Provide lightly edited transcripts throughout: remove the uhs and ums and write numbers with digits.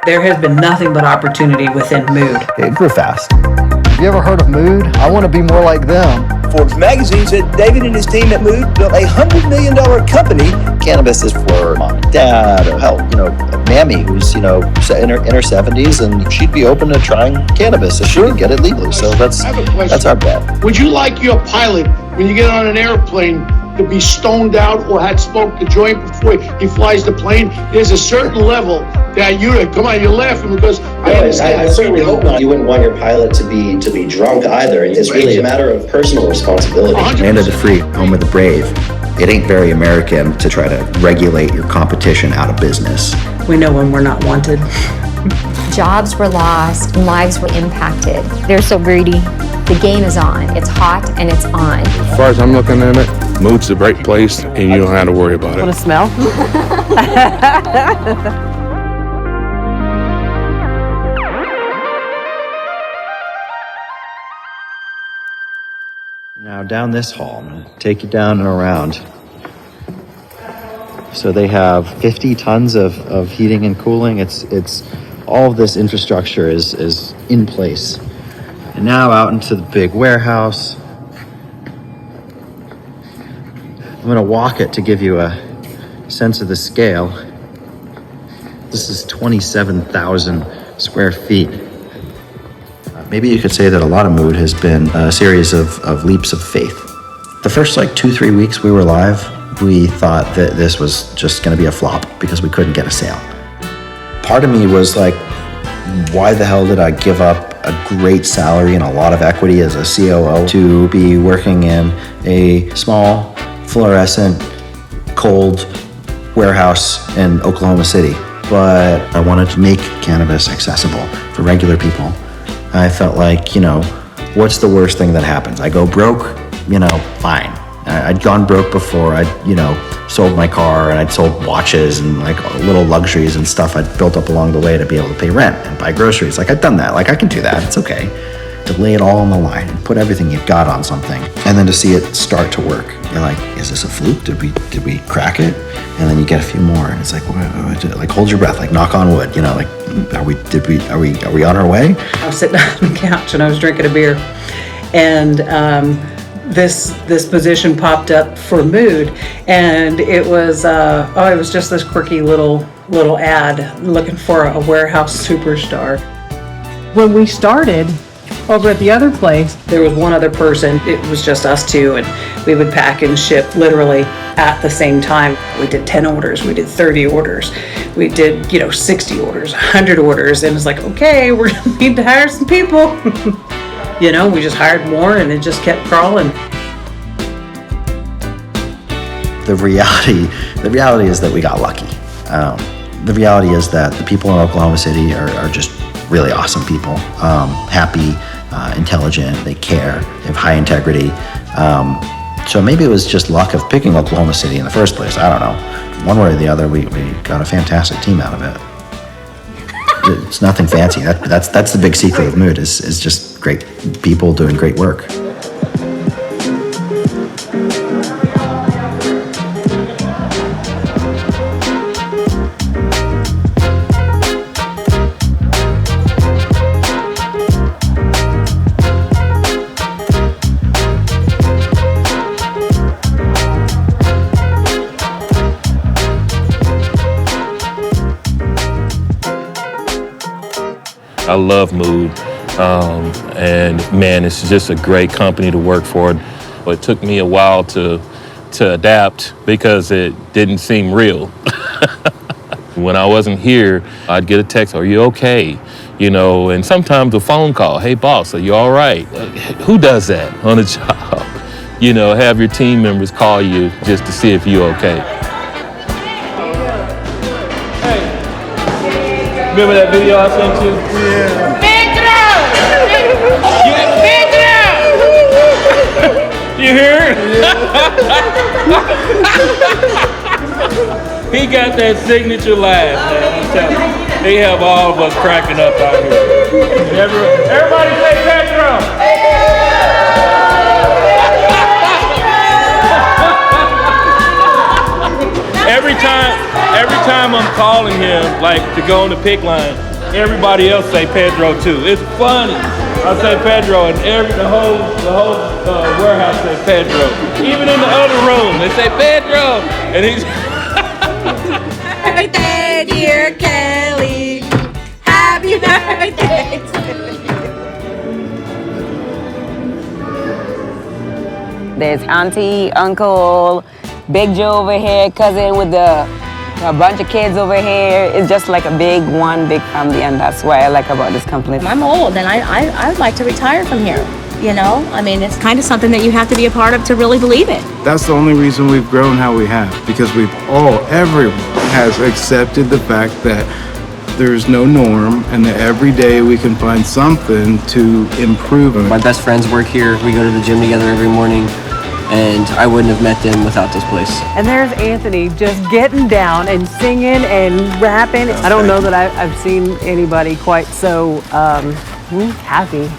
There has been nothing but opportunity within Mood. It grew fast. Have you ever heard of Mood? I want to be more like them. Forbes magazine said David and his team at Mood built a $100 million company. Cannabis is for mom and dad, or hell, Mammy, who's, in her 70s, and she'd be open to trying cannabis if she could get it legally. So that's our bet. Would you like your pilot, when you get on an airplane, to be stoned out or had smoked a joint before he flies the plane? There's a certain level that come on, you're laughing because I certainly hope not. You wouldn't want your pilot to be drunk either. It's really a matter of personal responsibility. Land of the free, home of the brave. It ain't very American to try to regulate your competition out of business. We know when we're not wanted. Jobs were lost, lives were impacted. They're so greedy. The game is on. It's hot and it's on. As far as I'm looking at it, Mood's a great place and you don't have to worry about it. Want to smell? Now down this hall, I'm going to take you down and around. So they have 50 tons of heating and cooling. It's all of this infrastructure is in place. And now out into the big warehouse. I'm going to walk it to give you a sense of the scale. This is 27,000 square feet. Maybe you could say that a lot of Mood has been a series of leaps of faith. The first 2-3 weeks we were live, we thought that this was just going to be a flop because we couldn't get a sale. Part of me was like, why the hell did I give up a great salary and a lot of equity as a COO to be working in a small, fluorescent, cold warehouse in Oklahoma City? But I wanted to make cannabis accessible for regular people. I felt like, what's the worst thing that happens? I go broke, fine. I'd gone broke before. I'd, sold my car and I'd sold watches and little luxuries and stuff I'd built up along the way to be able to pay rent and buy groceries. I'd done that. I can do that. It's okay. To lay it all on the line and put everything you've got on something, and then to see it start to work. You're like, is this a fluke? Did we crack it? And then you get a few more, and it's like hold your breath, knock on wood. Are we on our way? I was sitting on the couch and I was drinking a beer, and this position popped up for Mood, and it was it was just this quirky little ad looking for a warehouse superstar. When we started over at the other place, there was one other person. It was just us two, and we would pack and ship literally at the same time. We did 10 orders, we did 30 orders, we did 60 orders, 100 orders, and it's like, okay, we're gonna need to hire some people. We just hired more, and it just kept crawling. The reality is that we got lucky. The reality is that the people in Oklahoma City are just really awesome people, happy, intelligent, they care, they have high integrity. So maybe it was just luck of picking Oklahoma City in the first place. I don't know. One way or the other, we got a fantastic team out of it. It's nothing fancy. That's the big secret of Mood is just great people doing great work. I love Mood, and man, it's just a great company to work for. It took me a while to adapt because it didn't seem real. When I wasn't here, I'd get a text, "Are you okay?" And sometimes a phone call, "Hey boss, are you all right?" Who does that on a job? Have your team members call you just to see if you're okay. Remember that video I sent you? Yeah. You hear it? Yeah. He got that signature laugh, man. I'm telling you. They have all of us cracking up out here. Everybody say Petro! Every time I'm calling him, to go on the pick line, everybody else say Pedro too. It's funny. I say Pedro, and the whole warehouse says Pedro. Even in the other room, they say Pedro, and he's. Happy birthday, dear Kelly. Happy birthday. There's auntie, uncle, Big Joe over here, cousin with a bunch of kids over here. It's just like a big family, and that's what I like about this company. I'm old, and I'd like to retire from here. You know, I mean, it's kind of something that you have to be a part of to really believe it. That's the only reason we've grown how we have, because everyone has accepted the fact that there's no norm and that every day we can find something to improve. My best friends work here. We go to the gym together every morning, and I wouldn't have met them without this place. And there's Anthony just getting down and singing and rapping. I don't know that I've seen anybody quite so happy.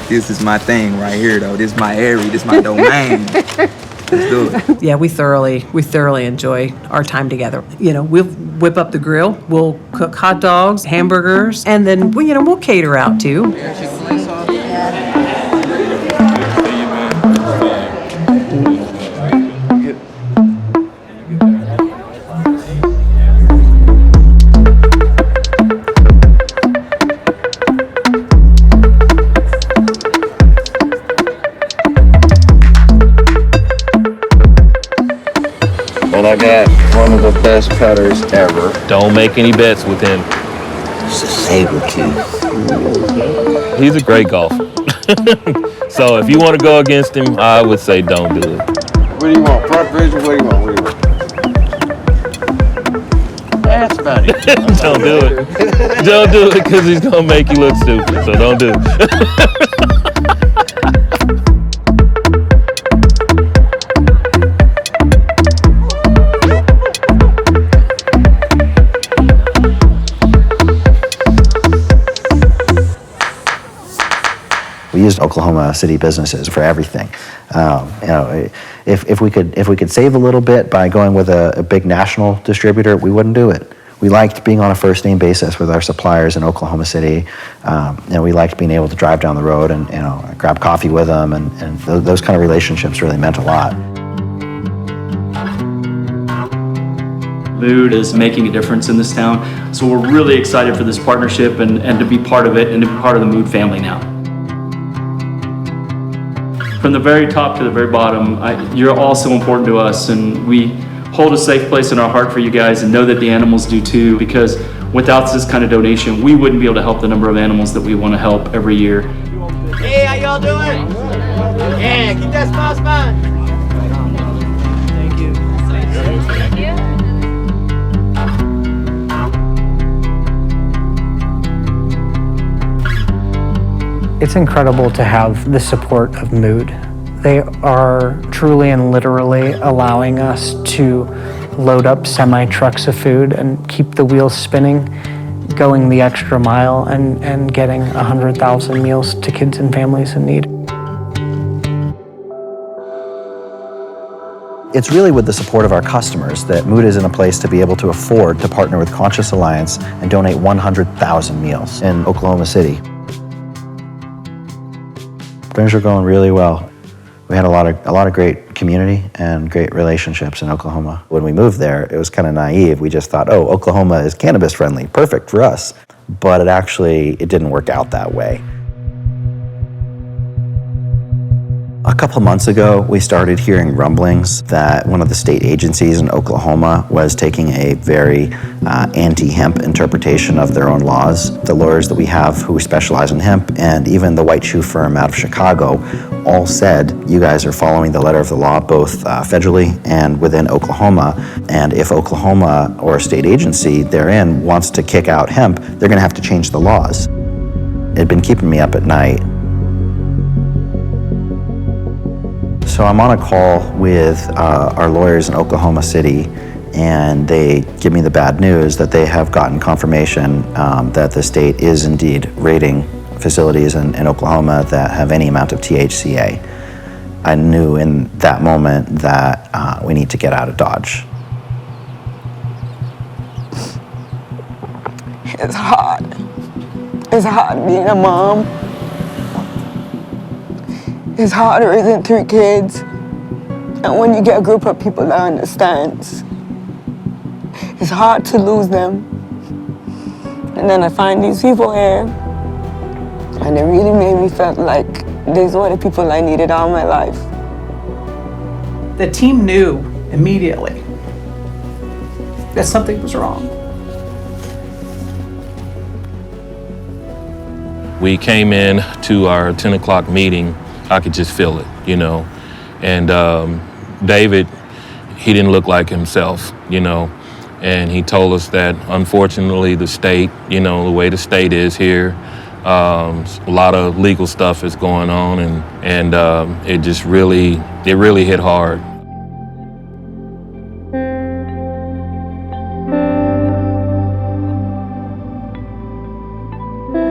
This is my thing right here, though. This is my area. This is my domain. Let's do it. Yeah, we thoroughly enjoy our time together. You know, we'll whip up the grill, we'll cook hot dogs, hamburgers, and then we'll cater out too. And I got one of the best cutters ever. Don't make any bets with him. It's a saber tooth. He's a great golfer. So if you want to go against him, I would say don't do it. What do you want? Front vision? What do you want? That's about it. Don't do it. Don't do it because he's going to make you look stupid. So don't do it. We used Oklahoma City businesses for everything. If we could save a little bit by going with a big national distributor, we wouldn't do it. We liked being on a first name basis with our suppliers in Oklahoma City. We liked being able to drive down the road and grab coffee with them, and those kind of relationships really meant a lot. Mood is making a difference in this town, so we're really excited for this partnership and to be part of it and to be part of the Mood family now. From the very top to the very bottom, you're all so important to us, and we hold a safe place in our heart for you guys and know that the animals do too, because without this kind of donation, we wouldn't be able to help the number of animals that we want to help every year. Hey, how y'all doing? Yeah, keep that smile, smile. Thank you. Thank you. It's incredible to have the support of Mood. They are truly and literally allowing us to load up semi-trucks of food and keep the wheels spinning, going the extra mile and getting 100,000 meals to kids and families in need. It's really with the support of our customers that Mood is in a place to be able to afford to partner with Conscious Alliance and donate 100,000 meals in Oklahoma City. Things are going really well. We had a lot of great community and great relationships in Oklahoma. When we moved there, it was kind of naive. We just thought, oh, Oklahoma is cannabis friendly, perfect for us. But it didn't work out that way. A couple months ago, we started hearing rumblings that one of the state agencies in Oklahoma was taking a very anti-hemp interpretation of their own laws. The lawyers that we have who specialize in hemp, and even the white shoe firm out of Chicago, all said, you guys are following the letter of the law, both federally and within Oklahoma. And if Oklahoma or a state agency therein wants to kick out hemp, they're gonna have to change the laws. It had been keeping me up at night. So I'm on a call with our lawyers in Oklahoma City, and they give me the bad news that they have gotten confirmation that the state is indeed raiding facilities in Oklahoma that have any amount of THCA. I knew in that moment that we need to get out of Dodge. It's hard. It's hard being a mom. It's hard raising 3 kids. And when you get a group of people that understands, it's hard to lose them. And then I find these people here, and it really made me feel like these were the people I needed all my life. The team knew immediately that something was wrong. We came in to our 10 o'clock meeting. I could just feel it, you know. And David, he didn't look like himself, you know. And he told us that unfortunately the state, you know, the way the state is here, a lot of legal stuff is going on, and it just really hit hard.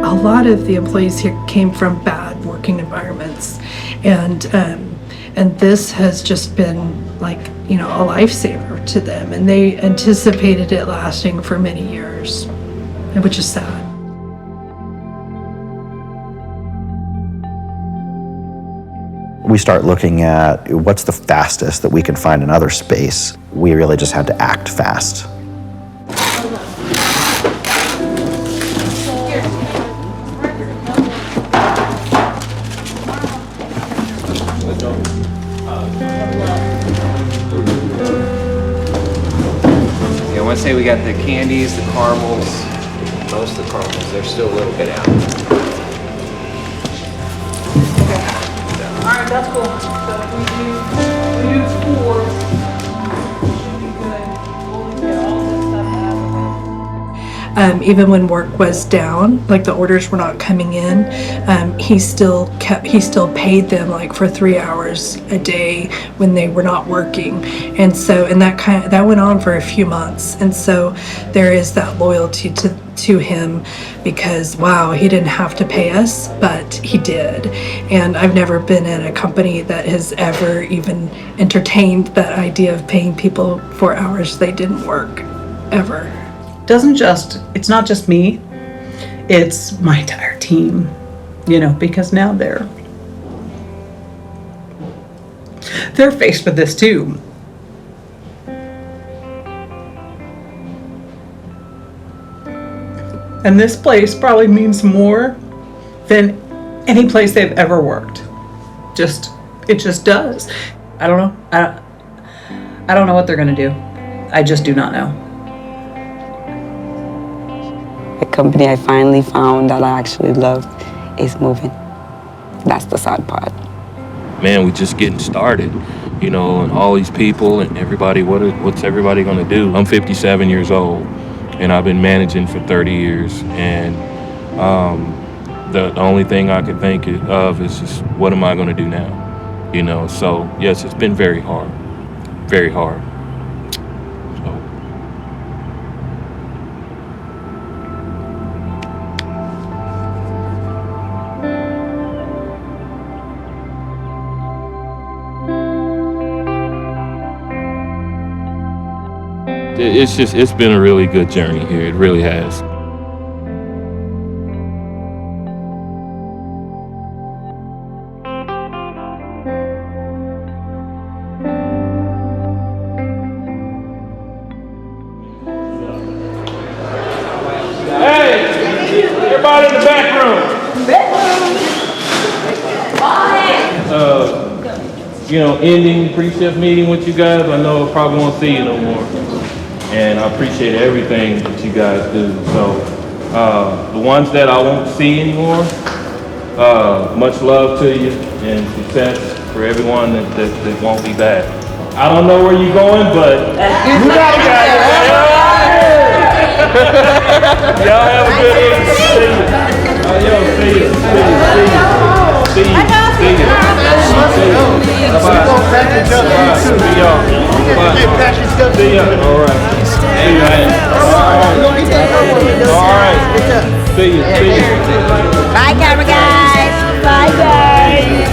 A lot of the employees here came from bad working environments, and this has just been like, you know, a lifesaver to them, and they anticipated it lasting for many years, which is sad. We start looking at what's the fastest that we can find another space. We really just had to act fast. I want to say we got the candies, the caramels, most of the caramels. They're still a little bit out. All right, that's cool. So we do 4. Even when work was down, like the orders were not coming in, he still paid them like for 3 hours a day when they were not working, and that went on for a few months, and so there is that loyalty to him, because wow, he didn't have to pay us, but he did. And I've never been in a company that has ever even entertained that idea of paying people for hours they didn't work, ever. It's not just me, it's my entire team, you know, because now they're faced with this too. And this place probably means more than any place they've ever worked. It just does. I don't know. I don't know what they're gonna do. I just do not know. The company I finally found that I actually love is moving. That's the sad part. Man, we're just getting started, you know, and all these people and everybody, what's everybody gonna do? I'm 57 years old, and I've been managing for 30 years, and the only thing I can think of is just, what am I gonna do now? You know, so yes, it's been very hard, very hard. It's been a really good journey here. It really has. Hey, everybody in the back room. You know, ending the pre-shift meeting with you guys. I know I probably won't see you no more. And I appreciate everything that you guys do. So the ones that I won't see anymore, much love to you and success for everyone that won't be back. I don't know where you're going, but you got it, guys. Y'all have a good evening. See you. See you. See you. Bye-bye. See y'all. See ya. All right. See you, man. All right. See you. Bye, camera guys. Bye, guys.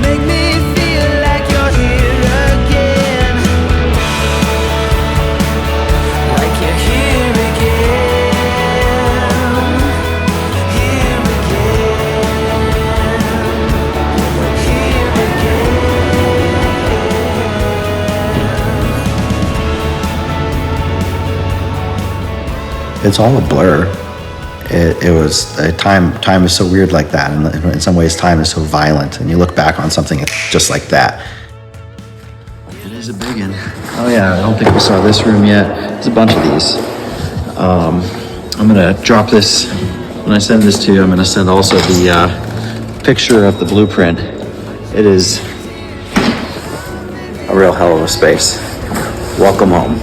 Make me feel like you're here. it's all a blur. It was time is so weird like that, and in some ways time is so violent, and you look back on something just like that. It is a big one. Oh yeah, I don't think we saw this room yet. There's a bunch of these. I'm gonna drop this, when I send this to you, I'm gonna send also the picture of the blueprint. It is a real hell of a space. Welcome home.